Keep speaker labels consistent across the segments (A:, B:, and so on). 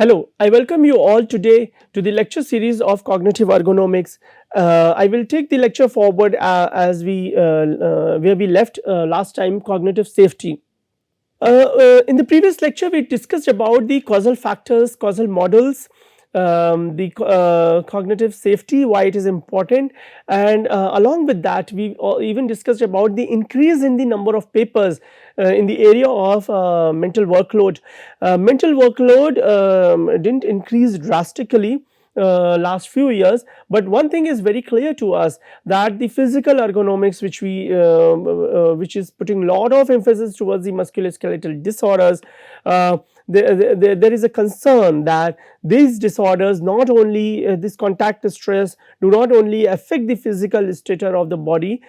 A: Hello, I welcome you all today to the lecture series of cognitive ergonomics. I will take the lecture forward as where we left last time, cognitive safety. In the previous lecture, we discussed about the causal factors, causal models, the cognitive safety, why it is important, and along with that, we even discussed about the increase in the number of papers in the area of mental workload. Mental workload didn't increase drastically last few years, but one thing is very clear to us, that the physical ergonomics which is putting a lot of emphasis towards the musculoskeletal disorders, there is a concern that these disorders, not only this contact stress, do not only affect the physical stature of the body,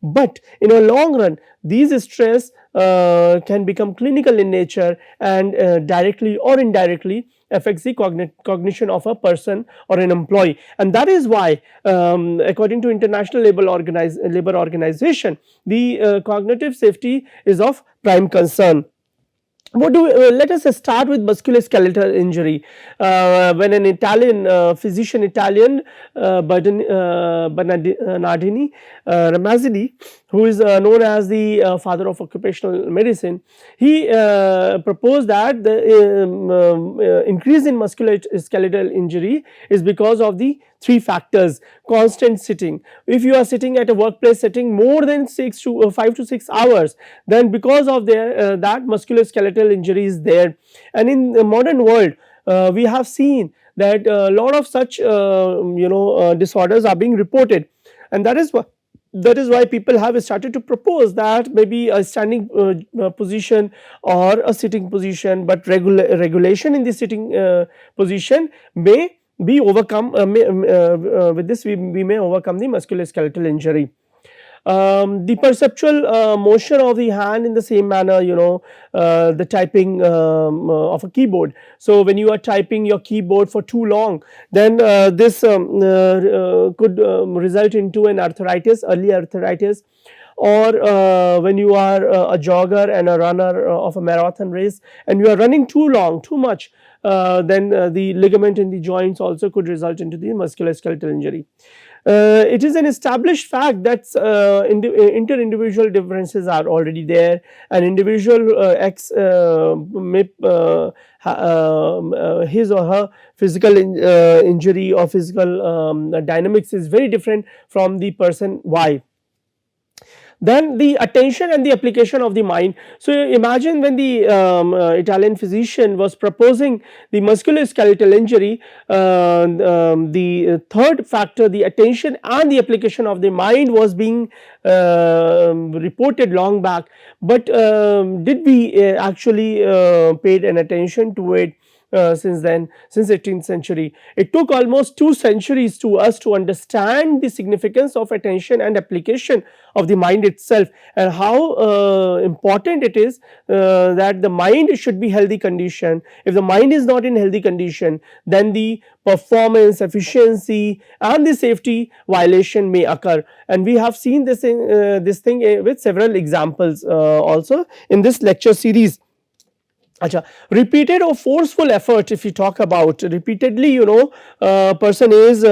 A: but in a long run these stress can become clinical in nature and directly or indirectly affects the cognition of a person or an employee. And that is why according to International Labour Organization, the cognitive safety is of prime concern. Let us start with musculoskeletal injury. When an Italian physician, Bernardini Ramazzini, who is known as the father of occupational medicine, he proposed that the increase in musculoskeletal injury is because of the three factors. Constant sitting. If you are sitting at a workplace setting more than 5 to 6 hours, then because of that musculoskeletal injury is there. And in the modern world, we have seen that a lot of such disorders are being reported, and that is why people have started to propose that maybe a standing position or a sitting position, but regulation in the sitting position may be overcome. With this, we may overcome the musculoskeletal injury. The perceptual motion of the hand in the same manner, the typing of a keyboard. So when you are typing your keyboard for too long, then this could result into an early arthritis, or when you are a jogger and a runner of a marathon race and you are running too long, too much, then the ligament in the joints also could result into the musculoskeletal injury. It is an established fact that inter-individual differences are already there, and individual may his or her physical injury or physical dynamics is very different from the person Y. Then the attention and the application of the mind. So imagine when the Italian physician was proposing the musculoskeletal injury, the third factor, the attention and the application of the mind, was being reported long back, but did we actually paid an attention to it? Since then, since 18th century, it took almost 2 centuries to us to understand the significance of attention and application of the mind itself, and how important it is that the mind should be healthy condition. If the mind is not in healthy condition, then the performance, efficiency and the safety violation may occur, and we have seen this thing with several examples also in this lecture series. Acha. Repeated or forceful effort, if you talk about repeatedly, person is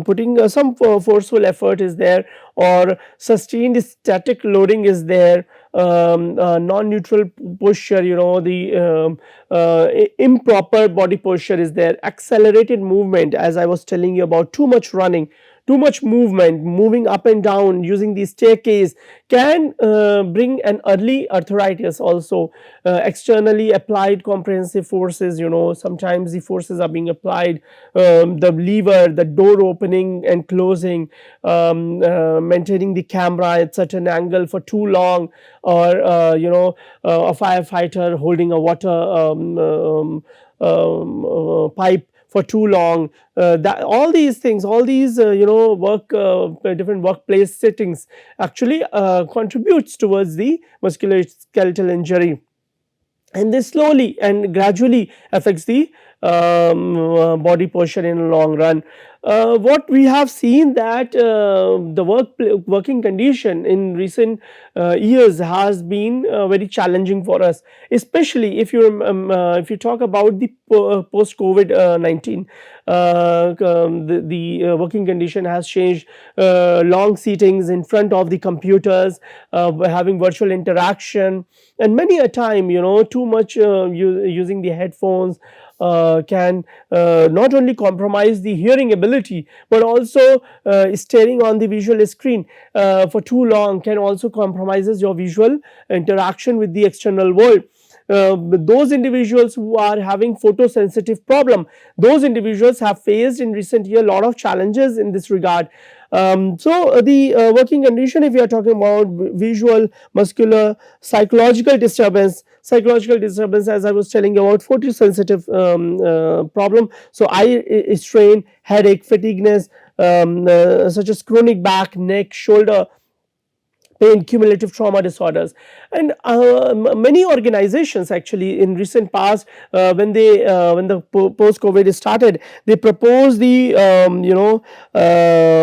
A: putting some forceful effort is there, or sustained static loading is there, non-neutral posture, the improper body posture is there, accelerated movement, as I was telling you about, too much running, too much movement, moving up and down using the staircase can bring an early arthritis also. Externally applied comprehensive forces, sometimes the forces are being applied, the lever, the door opening and closing, maintaining the camera at certain angle for too long, or a firefighter holding a water pipe for too long. That all these things, all these different workplace settings actually contributes towards the musculoskeletal injury, and this slowly and gradually affects the body posture in the long run. what we have seen that the working condition in recent years has been very challenging for us, especially if you talk about the post COVID 19. The working condition has changed. Long seatings in front of the computers, having virtual interaction, and many a time, too much using the headphones can not only compromise the hearing ability, but also staring on the visual screen for too long can also compromises your visual interaction with the external world. Those individuals who are having photosensitive problem, those individuals have faced in recent year a lot of challenges in this regard. The working condition, if you are talking about visual, muscular, psychological disturbance, as I was telling you about photosensitive problem, so eye strain, headache, fatigueness, such as chronic back, neck, shoulder pain, cumulative trauma disorders. And many organizations actually in recent past, when the post COVID started, they proposed the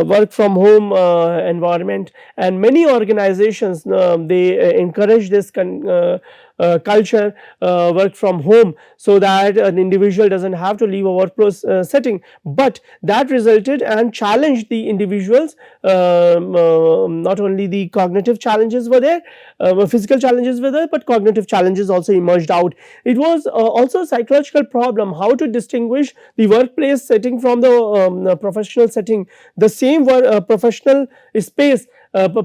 A: work from home environment, and many organizations they encourage this culture, work from home, so that an individual doesn't have to leave a workplace setting. But that resulted and challenged the individuals. Not only the cognitive challenges were there, physical challenges were there, but cognitive challenges also emerged out. It was also a psychological problem, how to distinguish the workplace setting from the professional setting. The same professional space,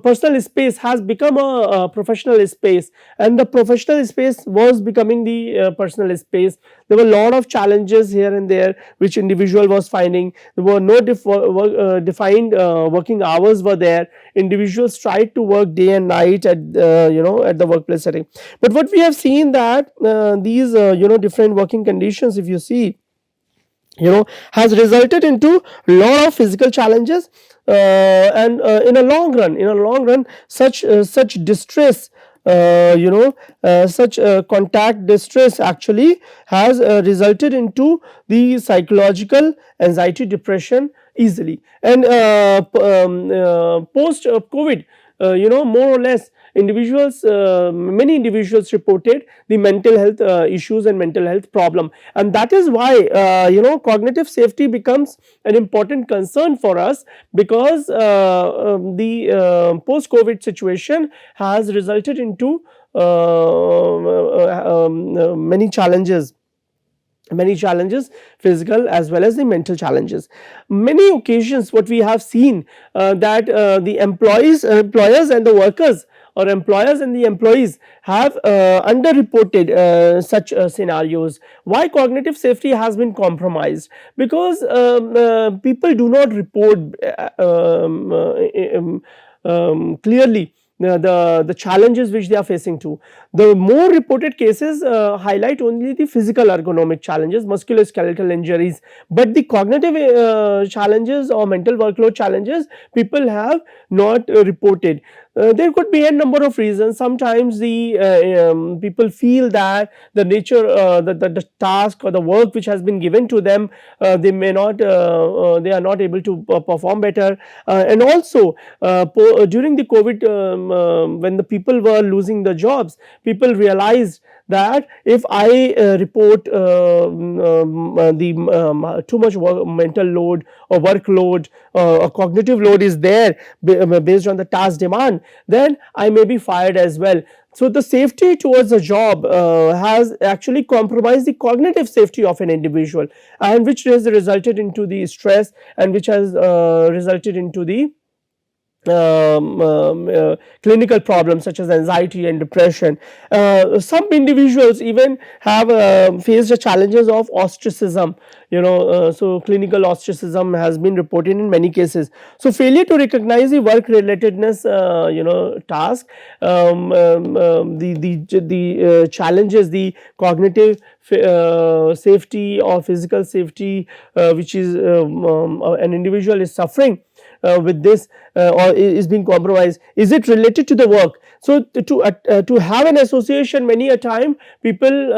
A: personal space has become a professional space, and the professional space was becoming the personal space. There were a lot of challenges here and there which individual was finding. There were no defined working hours were there. Individuals tried to work day and night at at the workplace setting. But what we have seen that these different working conditions, if you see, has resulted into a lot of physical challenges, and in a long run such distress, such contact distress actually has resulted into the psychological anxiety, depression easily. And post COVID, more or less individuals, many individuals reported the mental health issues and mental health problem, and that is why cognitive safety becomes an important concern for us, because the post COVID situation has resulted into many challenges, physical as well as the mental challenges. Many occasions what we have seen, that the employers and the workers, or employers and the employees, have underreported such scenarios. Why cognitive safety has been compromised? Because people do not report clearly the challenges which they are facing to. The more reported cases highlight only the physical ergonomic challenges, musculoskeletal injuries, but the cognitive challenges or mental workload challenges people have not reported. There could be a number of reasons. Sometimes the people feel that the nature, the task or the work which has been given to them, they are not able to perform better. And also during the COVID, when the people were losing the jobs, people realized that if I report too much mental load or workload or cognitive load is there based on the task demand, then I may be fired as well. So the safety towards a job has actually compromised the cognitive safety of an individual, and which has resulted into the stress, and which has resulted into the clinical problems such as anxiety and depression. Some individuals even have faced the challenges of ostracism. So clinical ostracism has been reported in many cases. So failure to recognize the work relatedness task, the challenges, the cognitive safety or physical safety which is an individual is suffering, with this, or is being compromised? Is it related to the work? So to have an association, many a time people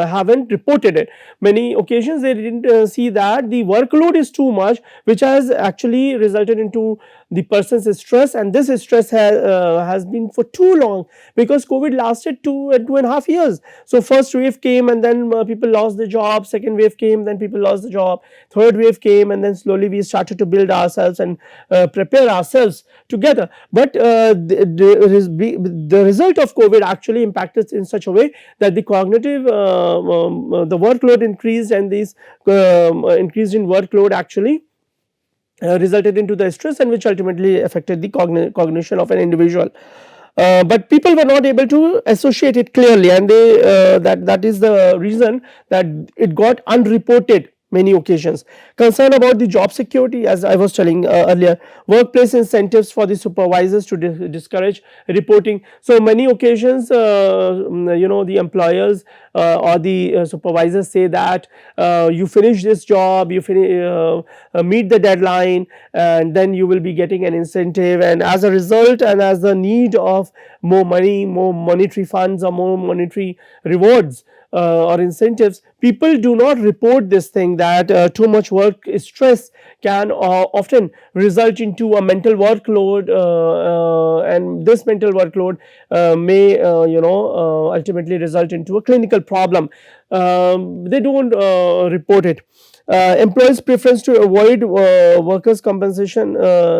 A: haven't reported it. Many occasions they didn't see that the workload is too much, which has actually resulted into the person's stress, and this stress has been for too long, because COVID lasted 2.5 years. So first wave came, and then people lost their job. Second wave came, then people lost the job. Third wave came, and then slowly we started to build ourselves and prepare ourselves together. But the result of COVID actually impacted in such a way that the cognitive the workload increased, and this increase in workload actually resulted into the stress, and which ultimately affected the cognition of an individual. But people were not able to associate it clearly, and they that is the reason that it got unreported many occasions. Concern about the job security, as I was telling earlier, workplace incentives for the supervisors to discourage reporting. So many occasions, the employers or the supervisors say that you finish this job, you meet the deadline, and then you will be getting an incentive, and as a result, and as the need of more money, more monetary funds, or more monetary rewards or incentives, people do not report this thing, that too much work stress can often result into a mental workload, and this mental workload may ultimately result into a clinical problem. They don't report it. Employees' preference to avoid workers' compensation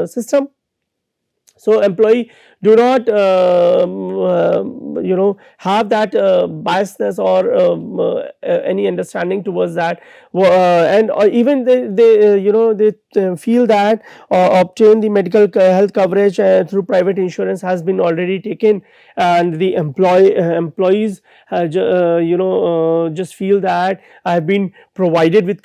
A: system. So employee do not have that biasness or any understanding towards that, and even they feel that obtain the medical health coverage through private insurance has been already taken, and the employees just feel that I have been provided with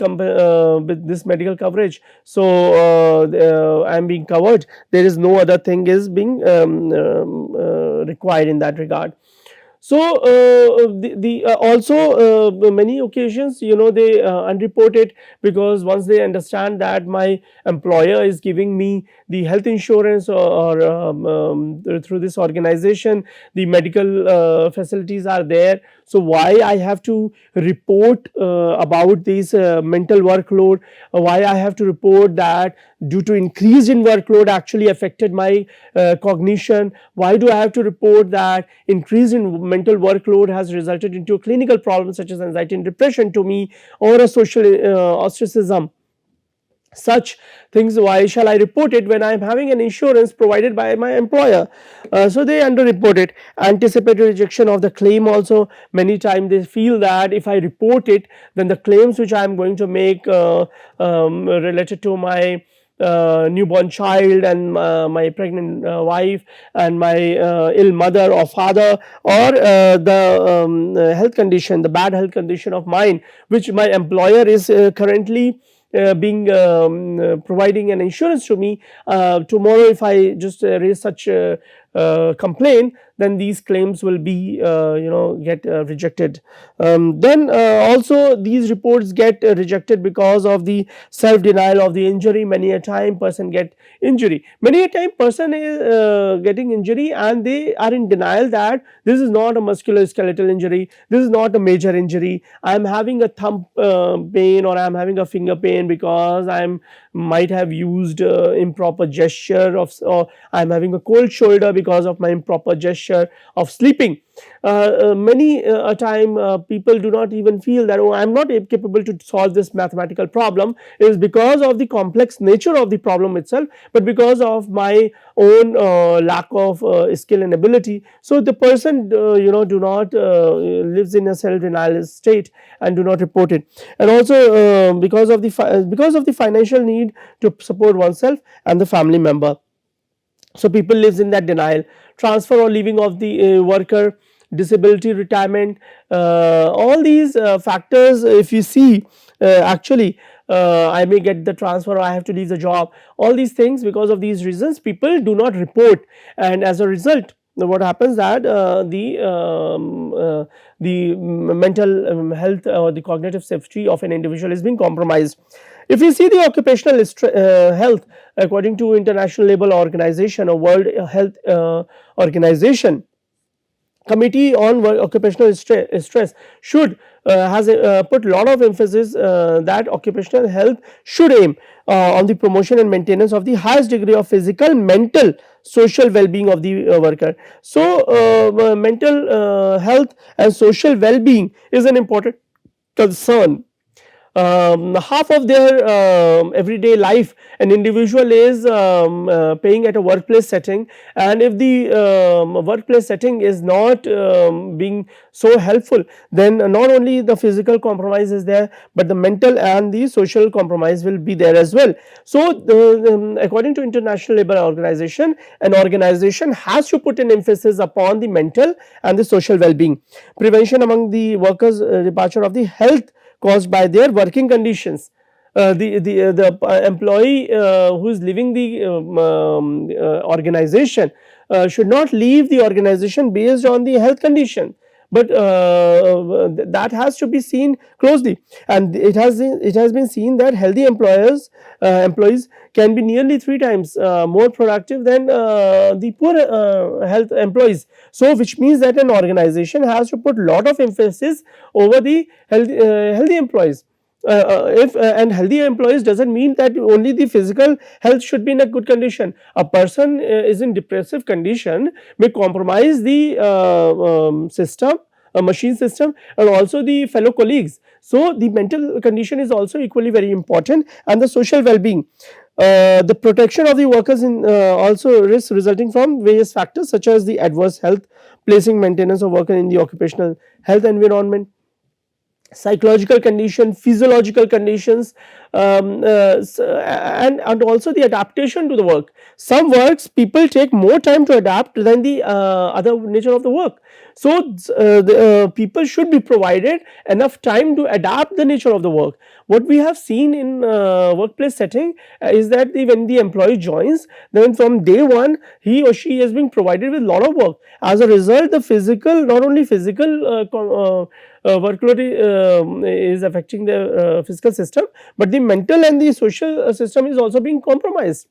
A: this medical coverage, so I am being covered. There is no other thing is being required in that regard. So also many occasions they unreport it, because once they understand that my employer is giving me the health insurance, or through this organization the medical facilities are there, so why I have to report about this mental workload, why I have to report that due to increase in workload actually affected my cognition, why do I have to report that increase in mental workload has resulted into a clinical problem such as anxiety and depression to me, or a social ostracism. Such things, why shall I report it when I am having an insurance provided by my employer? So they underreport it. Anticipated rejection of the claim also, many times they feel that if I report it, then the claims which I am going to make related to my newborn child, and my pregnant wife, and my ill mother or father, or the health condition, the bad health condition of mine, which my employer is currently being providing an insurance to me, tomorrow if I just raise such a complaint, then these claims will be get rejected. Then also these reports get rejected because of the self denial of the injury. Many a time person get injury, many a time person is getting injury, and they are in denial that this is not a musculoskeletal injury, this is not a major injury, I am having a thumb pain, or I am having a finger pain because I might have used improper gesture of, or I am having a cold shoulder because of my improper gesture of sleeping. Many a time people do not even feel that, oh, I am not capable to solve this mathematical problem. It is because of the complex nature of the problem itself, but because of my own lack of skill and ability. So the person do not lives in a self denial state and do not report it. And also because of the financial need to support oneself and the family member. So people lives in that denial. Transfer or leaving of the worker, disability, retirement, all these factors, if you see actually I may get the transfer, or I have to leave the job, all these things, because of these reasons people do not report, and as a result what happens that the mental health or the cognitive safety of an individual is being compromised. If you see the occupational health, according to International Labour Organization or World Health Organization, Committee on Occupational Stress should has put a lot of emphasis that occupational health should aim on the promotion and maintenance of the highest degree of physical, mental, social well-being of the worker. So mental health and social well-being is an important concern. Half of their everyday life an individual is paying at a workplace setting, and if the workplace setting is not being so helpful, then not only the physical compromise is there, but the mental and the social compromise will be there as well. So according to International Labour Organization, an organization has to put an emphasis upon the mental and the social well-being, prevention among the workers, departure of the health caused by their working conditions. The employee who is leaving the organization should not leave the organization based on the health condition, but that has to be seen closely, and it has been seen that healthy employees can be nearly 3 times more productive than the poor health employees. So which means that an organization has to put lot of emphasis over the healthy employees. If and healthy employees does not mean that only the physical health should be in a good condition. A person is in depressive condition may compromise the system, a machine system, and also the fellow colleagues. So the mental condition is also equally very important, and the social well-being. The protection of the workers in also risks resulting from various factors such as the adverse health, placing maintenance of worker in the occupational health environment, psychological condition, physiological conditions, and also the adaptation to the work. Some works people take more time to adapt than the other nature of the work. So the people should be provided enough time to adapt the nature of the work. What we have seen in workplace setting is that when the employee joins, then from day one he or she is being provided with lot of work. As a result, the physical, not only physical workload is affecting the physical system, but the mental and the social system is also being compromised.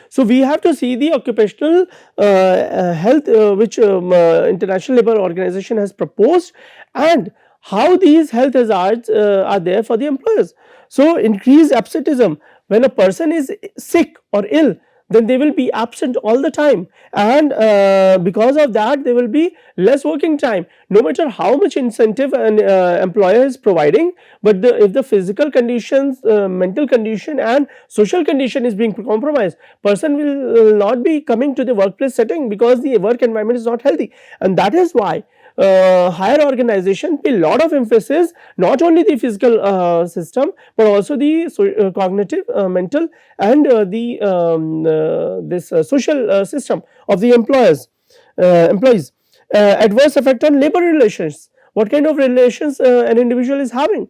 A: So we have to see the occupational health which International Labour Organization has proposed, and how these health hazards are there for the employers. So increased absenteeism, when a person is sick or ill, then they will be absent all the time, and because of that there will be less working time, no matter how much incentive an employer is providing. But if the physical conditions, mental condition and social condition is being compromised, person will not be coming to the workplace setting because the work environment is not healthy. And that is why higher organization pay lot of emphasis not only the physical system, but also the cognitive, mental, and this social system of the employees. Adverse effect on labor relations. What kind of relations an individual is having?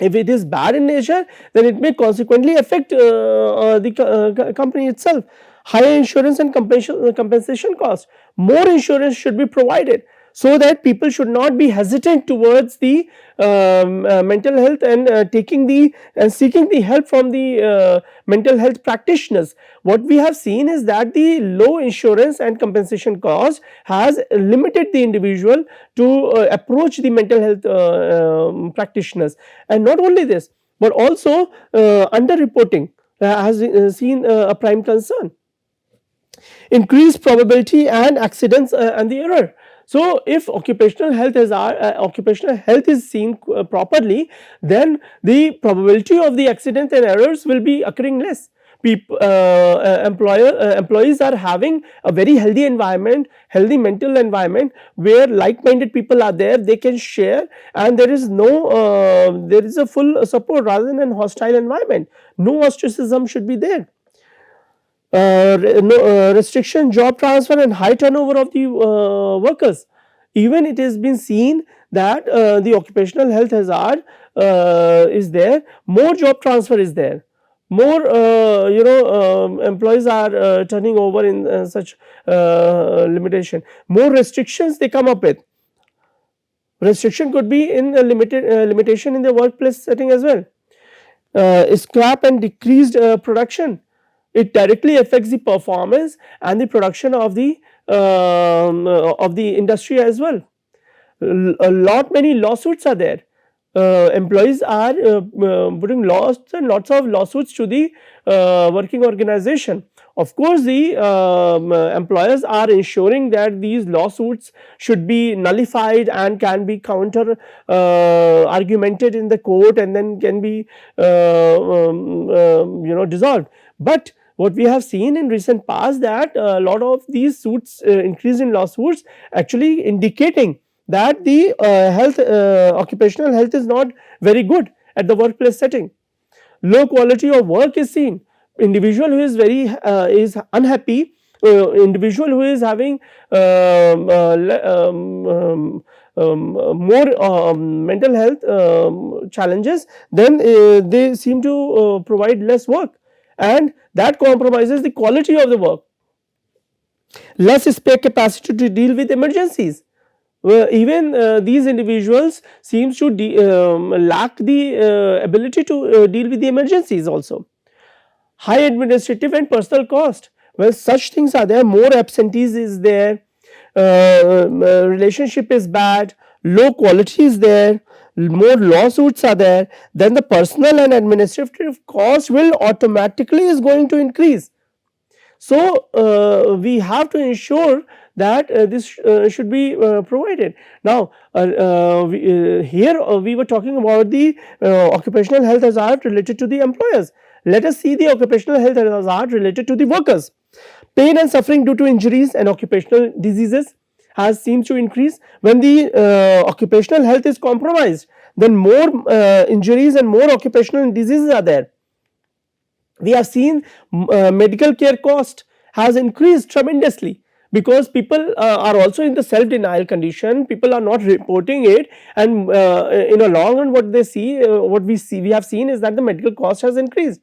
A: If it is bad in nature, then it may consequently affect the company itself. Higher insurance and compensation cost. More insurance should be provided, so that people should not be hesitant towards the mental health and taking the and seeking the help from the mental health practitioners. What we have seen is that the low insurance and compensation cost has limited the individual to approach the mental health practitioners. And not only this, but also underreporting has seen a prime concern. Increased probability and accidents and the error. So if occupational health is seen properly, then the probability of the accidents and errors will be occurring less. Employees are having a very healthy environment, healthy mental environment, where like-minded people are there, they can share, and there is a full support rather than a hostile environment. No ostracism should be there. Restriction, job transfer, and high turnover of the workers. Even it has been seen that the occupational health hazard is there, more job transfer is there, more employees are turning over in such limitation, more restrictions they come up with. Restriction could be in a limitation in the workplace setting as well. scrap and decreased production. It directly affects the performance and the production of the industry as well. A lot many lawsuits are there. Employees are putting lots and lots of lawsuits to the working organization. Of course, the employers are ensuring that these lawsuits should be nullified and can be counter argumented in the court, and then can be dissolved. But what we have seen in recent past, that a lot of these suits, increase in lawsuits, actually indicating that the occupational health is not very good at the workplace setting. Low quality of work is seen. Individual who is very is unhappy, individual who is having more mental health challenges, then they seem to provide less work, and that compromises the quality of the work. Less spare capacity to deal with emergencies. Even these individuals seems to lack the ability to deal with the emergencies also. High administrative and personal cost. Well, such things are there. More absentees is there, relationship is bad, low quality is there, more lawsuits are there, then the personal and administrative cost will automatically is going to increase. So we have to ensure that this should be provided. Now here we were talking about the occupational health hazard related to the employers. Let us see the occupational health hazard related to the workers. Pain and suffering due to injuries and occupational diseases has seems to increase. When the occupational health is compromised, then more injuries and more occupational diseases are there. We have seen medical care cost has increased tremendously, because people are also in the self denial condition, people are not reporting it, and in a long run what they see, we have seen is that the medical cost has increased.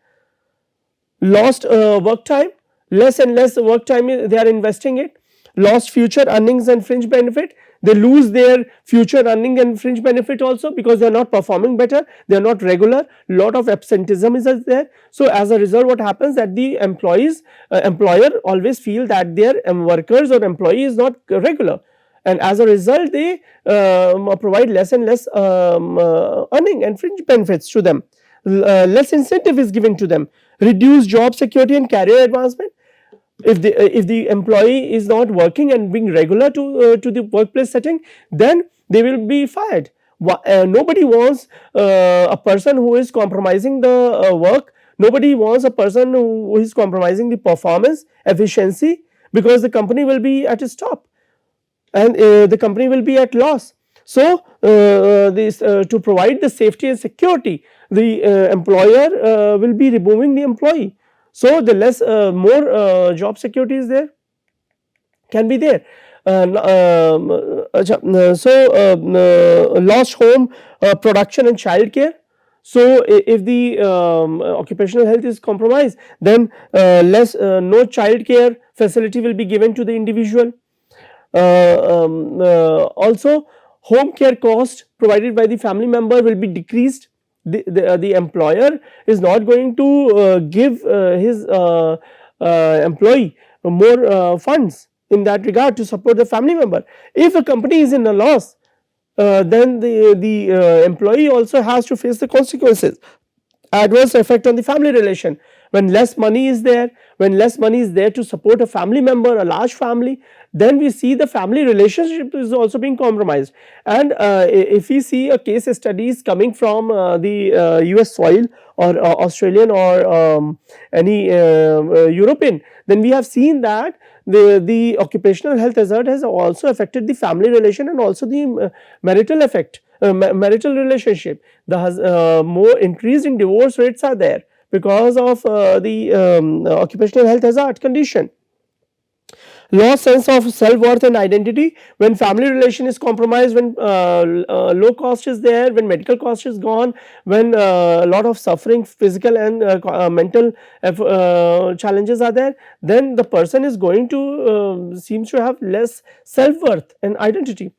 A: Lost work time, less and less work time they are investing it. Lost future earnings and fringe benefit, they lose their future earning and fringe benefit also, because they are not performing better, they are not regular, lot of absenteeism is there. So as a result, what happens, that the employer always feel that their workers or employee is not regular, and as a result they provide less and less earning and fringe benefits to them. Less incentive is given to them. Reduced job security and career advancement. If the employee is not working and being regular to the workplace setting, then they will be fired. Nobody wants a person who is compromising the work. Nobody wants a person who is compromising the performance efficiency, because the company will be at a stop, and the company will be at loss. So to provide the safety and security, the employer will be removing the employee. So the less more job security is there, can be there. Lost home production and child care. So if the occupational health is compromised, then no child care facility will be given to the individual. Also home care cost provided by the family member will be decreased. The employer is not going to give his employee more funds in that regard to support the family member. If a company is in a loss, then the employee also has to face the consequences, adverse effect on the family relation. When less money is there, to support a family member, a large family, then we see the family relationship is also being compromised. And if we see a case studies coming from the US soil, or Australian, or any European, then we have seen that the occupational health hazard has also affected the family relation and also the marital effect, marital relationship. The more increase in divorce rates are there because of the occupational health hazard condition. Lost sense of self-worth and identity. When family relation is compromised, when low cost is there, when medical cost is gone, when a lot of suffering, physical and mental challenges are there, then the person is going to seems to have less self-worth and identity.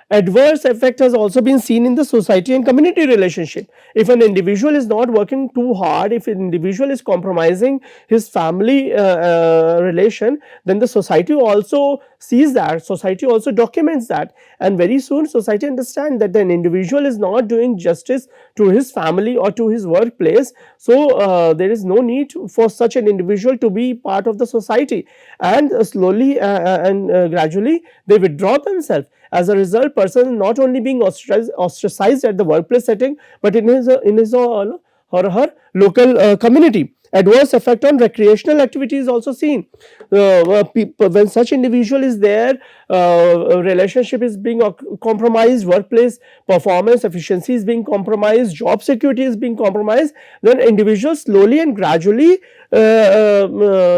A: Adverse effect has also been seen in the society and community relationship. If an individual is not working too hard, if an individual is compromising his family relation, then the society also sees that, society also documents that, and very soon society understands that an individual is not doing justice to his family or to his workplace. So there is no need for such an individual to be part of the society, and slowly and gradually they withdraw themselves. As a result, person is not only being ostracized at the workplace setting, but in his or her local community. Adverse effect on recreational activity is also seen. When such individual is there, relationship is being compromised, workplace performance efficiency is being compromised, job security is being compromised, then individuals slowly and gradually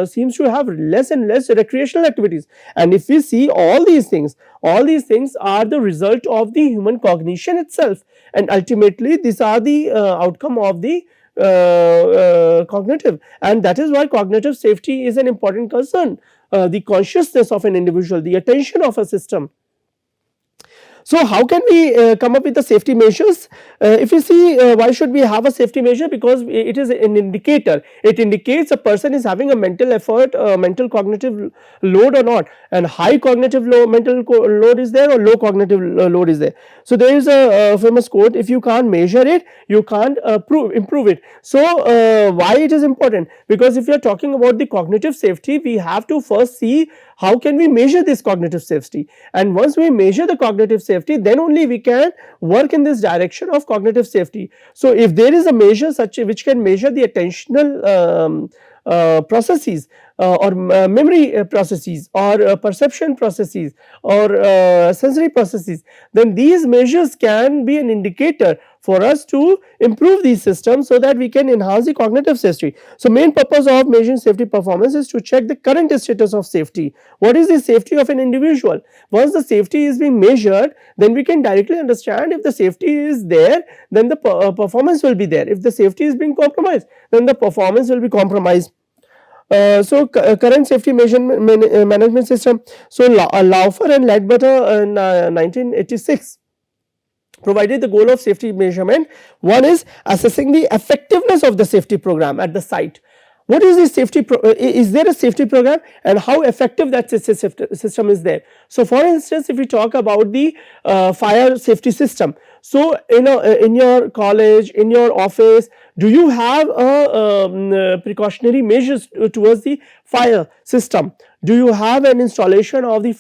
A: seems to have less and less recreational activities. And if we see all these things are the result of the human cognition itself, and ultimately these are the outcome of the cognitive, and that is why cognitive safety is an important concern. The consciousness of an individual, the attention of a system. So how can we come up with the safety measures? If you see, why should we have a safety measure? Because it is an indicator. It indicates a person is having a mental effort, mental cognitive load or not, and high cognitive mental load is there, or low cognitive load is there. So there is a famous quote: if you can't measure it, you can't improve it. So why it is important? Because if you are talking about the cognitive safety, we have to first see how can we measure this cognitive safety, and once we measure the cognitive safety, then only we can work in this direction of cognitive safety. So if there is a measure which can measure the attentional processes or memory processes or perception processes or sensory processes, then these measures can be an indicator for us to improve these systems so that we can enhance the cognitive safety. So main purpose of measuring safety performance is to check the current status of safety. What is the safety of an individual? Once the safety is being measured, then we can directly understand if the safety is there, then the performance will be there. If the safety is being compromised, then the performance will be compromised. Current safety measurement management system. So Laufer and Ledbetter in 1986 provided the goal of safety measurement. One is assessing the effectiveness of the safety program at the site. What is the safety is there a safety program, and how effective that system is there? So for instance, if we talk about the fire safety system, so in your college, in your office, do you have precautionary measures towards the fire system? Do you have an installation of the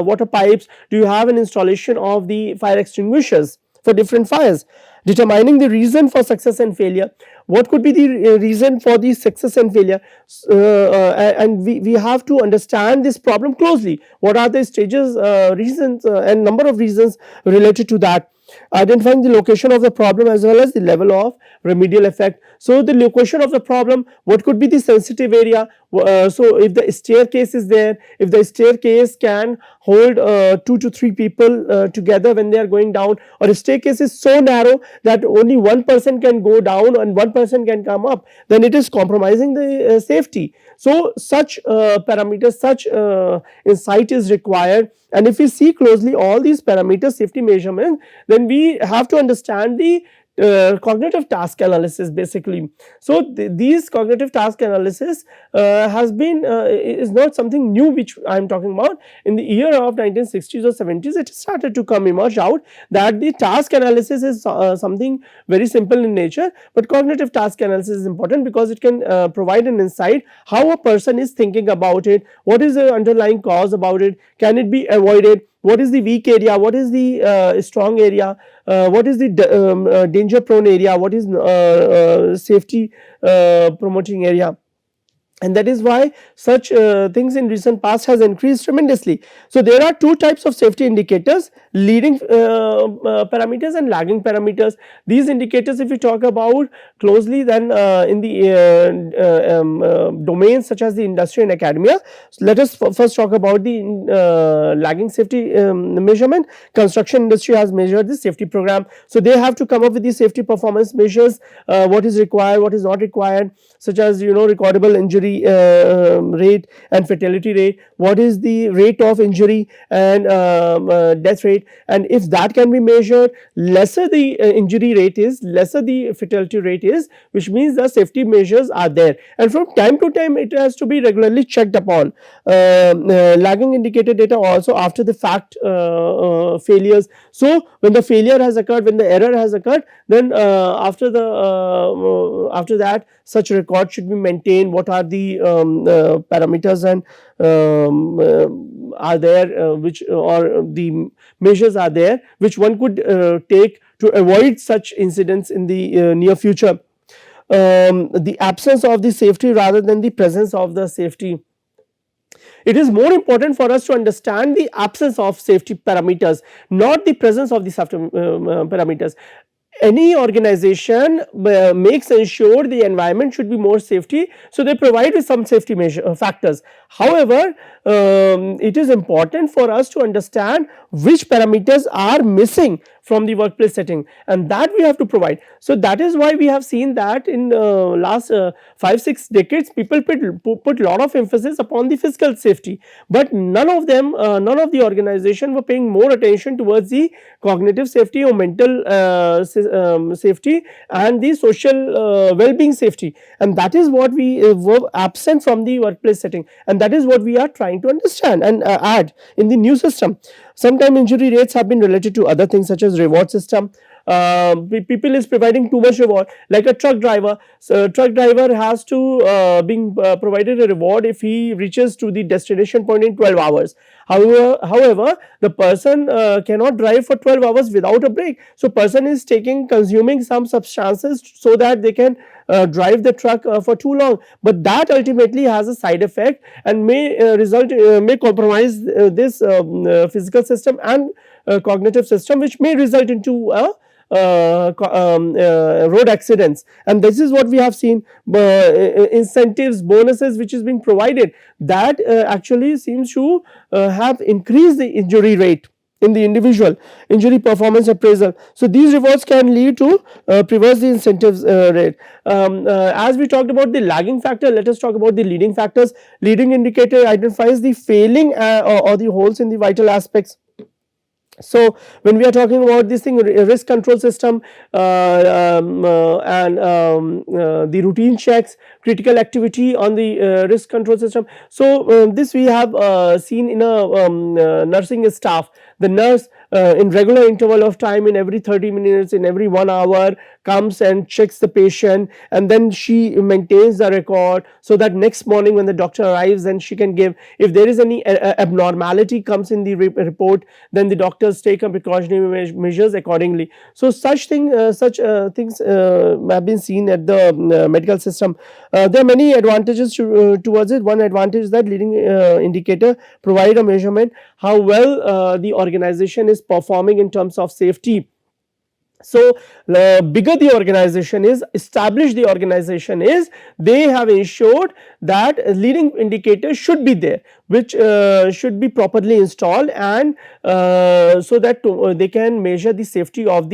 A: water pipes? Do you have an installation of the fire extinguishers for different fires? Determining the reason for success and failure. What could be the reason for the success and failure? And we have to understand this problem closely. What are the stages, reasons and number of reasons related to that? Identifying the location of the problem as well as the level of remedial effect. So the location of the problem, what could be the sensitive area? So if the staircase is there, if the staircase can hold 2 to 3 people together when they are going down, or if staircase is so narrow that only one person can go down and one person can come up, then it is compromising the safety. So such parameters, such insight is required, and if we see closely all these parameters, safety measurement, then we have to understand the cognitive task analysis basically. So these cognitive task analysis has been is not something new which I am talking about. In the year of 1960s or 70s, it started to emerge out that the task analysis is something very simple in nature, but cognitive task analysis is important because it can provide an insight how a person is thinking about it, what is the underlying cause about it, can it be avoided, what is the weak area, what is the strong area, what is the danger prone area, what is safety promoting area. And that is why such things in recent past has increased tremendously. So there are two types of safety indicators: leading parameters and lagging parameters. These indicators, if we talk about closely, then in the domains such as the industry and academia. So let us first talk about the lagging safety measurement. Construction industry has measured the safety program. So they have to come up with the safety performance measures, what is required, what is not required, such as recordable injury injury rate and fatality rate, what is the rate of injury and death rate, and if that can be measured, lesser the injury rate is, lesser the fatality rate is, which means the safety measures are there, and from time to time it has to be regularly checked upon. Lagging indicator data also after the fact failures. So when the failure has occurred, when the error has occurred, then after that such record should be maintained. What are the parameters and are there which or the measures are there which one could take to avoid such incidents in the near future. The absence of the safety rather than the presence of the safety. It is more important for us to understand the absence of safety parameters, not the presence of the safety parameters. Any organization makes ensure the environment should be more safety, so they provide with some safety measure factors. However, it is important for us to understand which parameters are missing from the workplace setting, and that we have to provide. So that is why we have seen that in last 5-6 decades people put lot of emphasis upon the physical safety, but none of them, none of the organization were paying more attention towards the cognitive safety or mental safety and the social well-being safety, and that is what we were absent from the workplace setting, and that is what we are trying to understand and add in the new system. Sometimes injury rates have been related to other things such as reward system. People is providing too much reward, like a truck driver. So truck driver has to being provided a reward if he reaches to the destination point in 12 hours. However, the person cannot drive for 12 hours without a break. So person is consuming some substances so that they can drive the truck for too long, but that ultimately has a side effect and may may compromise this physical system and cognitive system, which may result into road accidents. And this is what we have seen, incentives, bonuses which is being provided, that actually seems to have increased the injury rate in the individual injury performance appraisal. So these rewards can lead to reverse the incentives rate. As we talked about the lagging factor, let us talk about the leading factors. Leading indicator identifies the failing or the holes in the vital aspects. So when we are talking about this thing, risk control system and the routine checks, critical activity on the risk control system. So this we have seen in a nursing staff. The nurse in regular interval of time, in every 30 minutes, in every 1 hour, comes and checks the patient, and then she maintains the record so that next morning when the doctor arrives, then she can give, if there is any abnormality comes in the report, then the doctors take a precautionary measures accordingly. So such things have been seen at the medical system. There are many advantages towards it. One advantage is that leading indicator provide a measurement how well the organization is performing in terms of safety. So the bigger the organization is, established the organization is, they have ensured that leading indicators should be there, which should be properly installed, and so that they can measure the safety of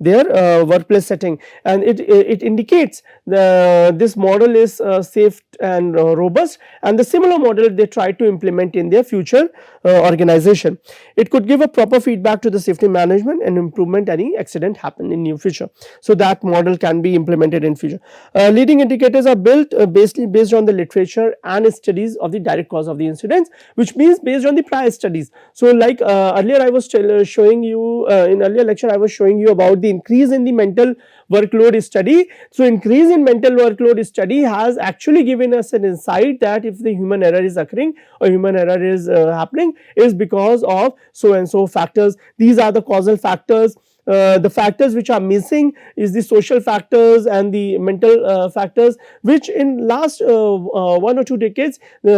A: their workplace setting, and it indicates this model is safe and robust, and the similar model they try to implement in their future organization. It could give a proper feedback to the safety management and improvement any accident happen in near future. So that model can be implemented in future. Leading indicators are built based on the literature and studies of the direct cause of the incidents, which means based on the prior studies. So like earlier I was showing you in earlier lecture I was showing you about the increase in the mental workload study. So increase in mental workload study has actually given us an insight that if the human error is occurring or human error is happening, is because of so and so factors. These are the causal factors. The factors which are missing is the social factors and the mental factors, which in last 1 or 2 decades we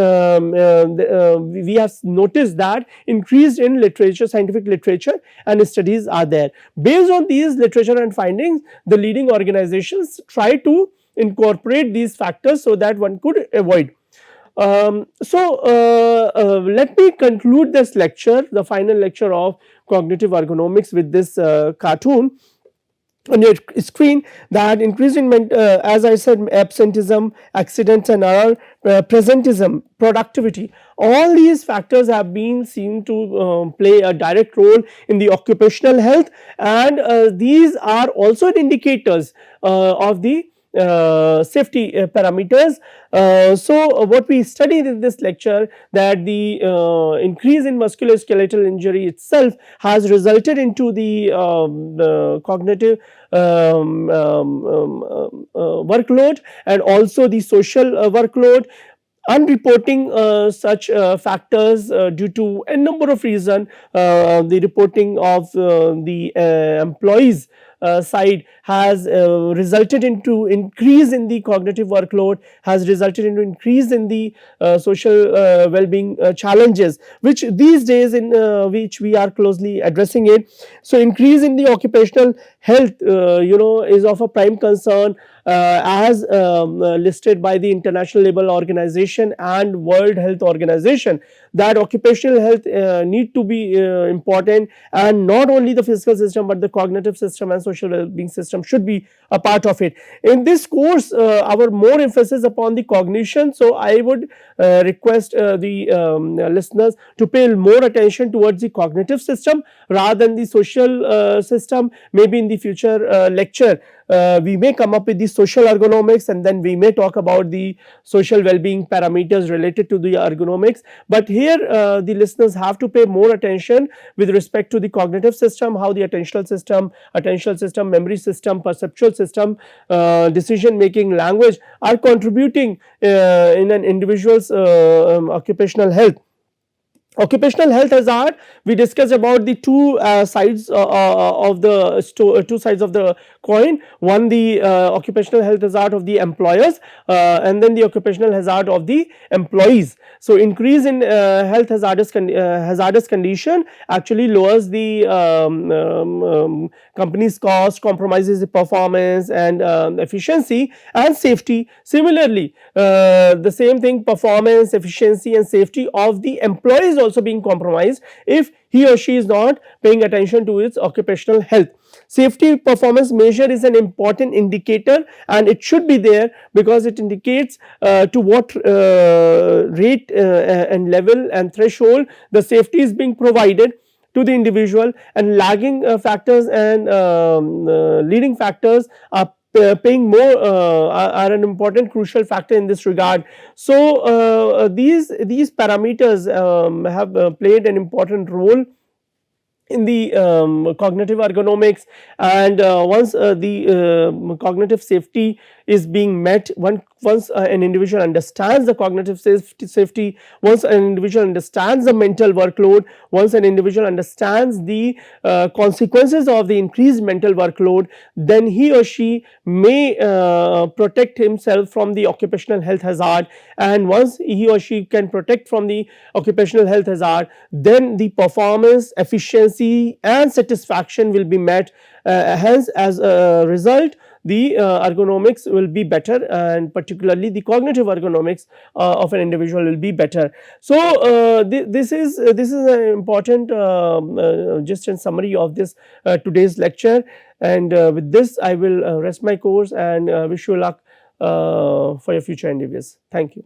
A: have noticed that increased in literature, scientific literature and studies are there. Based on these literature and findings, the leading organizations try to incorporate these factors so that one could avoid. Let me conclude this lecture, the final lecture of cognitive ergonomics, with this cartoon. on your screen that increase in as I said, absenteeism, accidents and error, presentism, productivity, all these factors have been seen to play a direct role in the occupational health, and these are also indicators of the safety parameters. So what we studied in this lecture, that the increase in musculoskeletal injury itself has resulted into the cognitive workload, and also the social workload. Unreporting such factors due to a number of reasons, the reporting of the employees side has resulted into increase in the cognitive workload, has resulted into increase in the social well-being challenges, which these days in which we are closely addressing it. So increase in the occupational health is of a prime concern, as listed by the International Labour Organization and World Health Organization, that occupational health need to be important, and not only the physical system but the cognitive system and social well-being system should be a part of it. In this course, our more emphasis upon the cognition, so I would request the listeners to pay more attention towards the cognitive system rather than the social system. Maybe in the future lecture we may come up with the social ergonomics, and then we may talk about the social well-being parameters related to the ergonomics. But here the listeners have to pay more attention with respect to the cognitive system, how the attentional system, memory system, perceptual system, decision making, language are contributing in an individual's occupational health. Occupational health hazard, we discussed about the two sides of the two sides of the coin. One, the occupational health hazard of the employers, and then the occupational hazard of the employees. So increase in health hazardous condition actually lowers the company's cost, compromises the performance and efficiency and safety. Similarly, the same thing, performance, efficiency and safety of the employees also being compromised if he or she is not paying attention to its occupational health. Safety performance measure is an important indicator, and it should be there because it indicates to what rate and level and threshold the safety is being provided to the individual, and lagging factors and leading factors are paying more are an important crucial factor in this regard. So these parameters have played an important role in the cognitive ergonomics, and once the cognitive safety is being met, once an individual understands the cognitive safety, once an individual understands the mental workload, once an individual understands the consequences of the increased mental workload, then he or she may protect himself from the occupational health hazard, and once he or she can protect from the occupational health hazard, then the performance, efficiency and satisfaction will be met. Hence, as a result, the ergonomics will be better, and particularly the cognitive ergonomics of an individual will be better. So this is an important just in summary of this today's lecture, and with this I will rest my course and wish you luck for your future endeavors. Thank you.